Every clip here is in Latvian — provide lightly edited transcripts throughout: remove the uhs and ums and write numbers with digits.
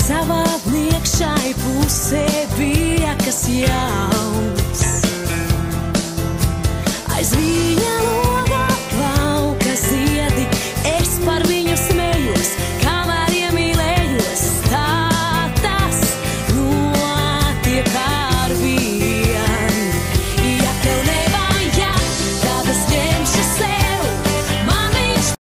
savā niekšai pusē bija kas jauns. Aiz viņa logā plauka ziedi, es par viņu smējos, kamēr iemīlējos. Tā tas notiek ar vien. Ja tev nevajag, tad es ņemšu sev, man viņš.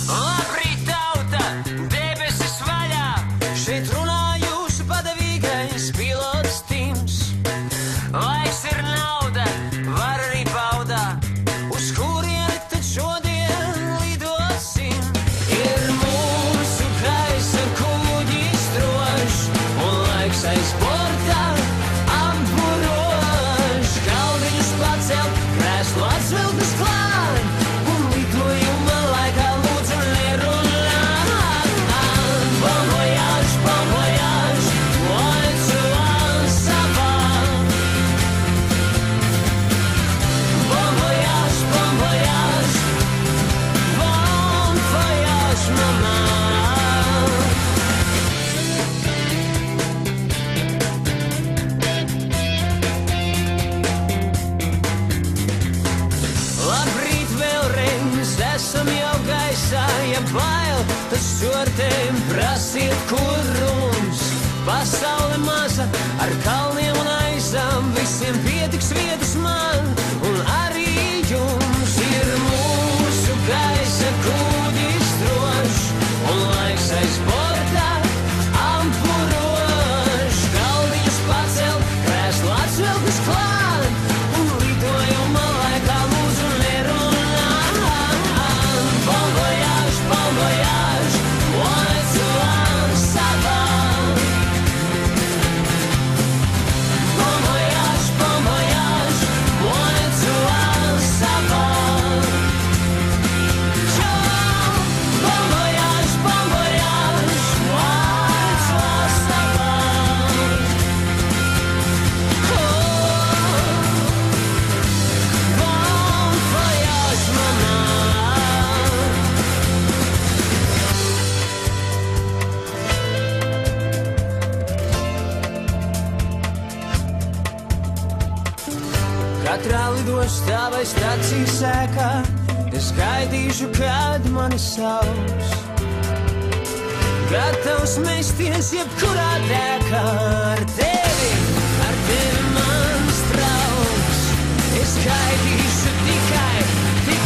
Labrīt, tauta, debesis vaļā, šeit runā jūsu padavīgais pilots Tims. Laiks ir nauda, var arī baudā, uz kurieni tad šodien lidosim. Ir mūsu gaisa kuģis drošs, un laiks aiz borta apburošs. Galdiņus pacelt, krēslu atvilkt uz klāt, un lidojuma laikā lūdzu nerunā. Bon voyage, loin to Ansaba. Bon voyage, mama. Labrīt vēlreiz, esam jau gaisā, ja bail, tad šortēm prasiet kurums. Pasaule maza, ar kalniem un aizām, visiem pietiks vietas man, un arī jums. Ir mūsu gaisa kuģis drošs, un laiks aiz borta apburošs. Galdiņus pacelt, krēslu atvilkt uz klāt, un lidojuma laikā lūdzu nerunā. Bon voyage, loin to Ansaba. Bon voyage, loin to Ansaba. Bon voyage, loin to Ansaba. Bon voyage, mama. Katrā lidostā vai stacijas sēkā es gaidīšu, kad mani sauc. Gatavs mesties jebkurā dēkā ar tevi mans draugs. Es gaidīšu tikai,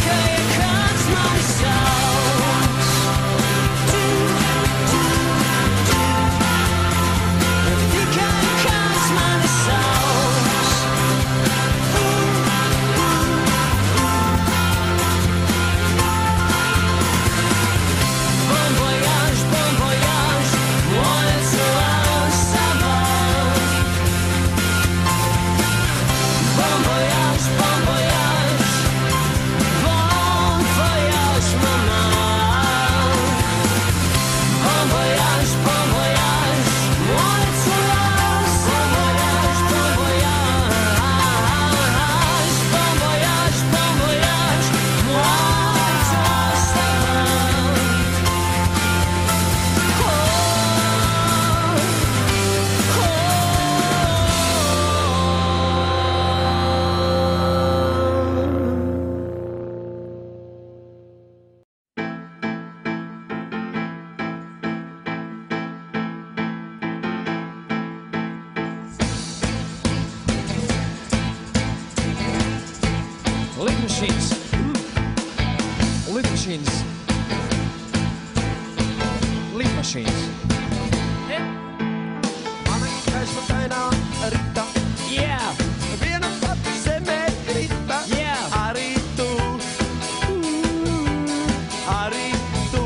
ja kāds mani sauc. Tikai kāds mani sauc. Bon voyage, loin to Ansaba. Bon voyage, mama. Bon voyage, loin to Ansaba. Bon voyage, loin to Ansaba. Lift machines. Lift machines. Lift machines. Mana gaisa taina rita. Yeah. Viena pati se me riittää. Yeah. Aritu. Aritu.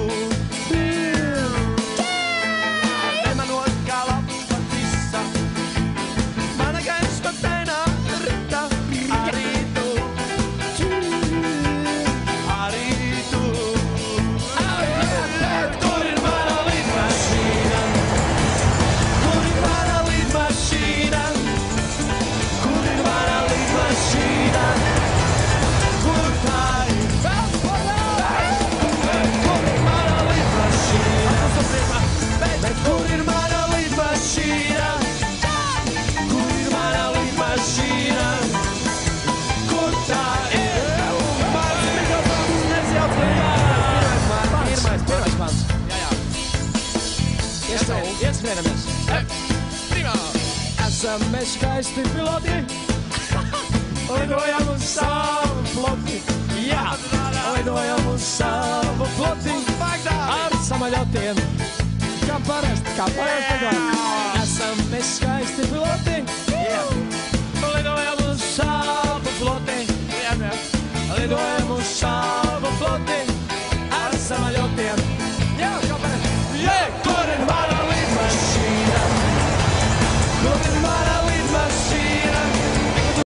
Nämä nuotkaa lappatissa. Mana gaisa taina rita. Aritu. Aritu. Turin mana lift machine. Ieskrienamies. Primā. Esam mēs skaisti piloti. Lidojam uz savu floti. Jā, lidojam uz savu floti. Ar samaļotiem. Kā parasti lidojam. Esam mēs skaisti piloti.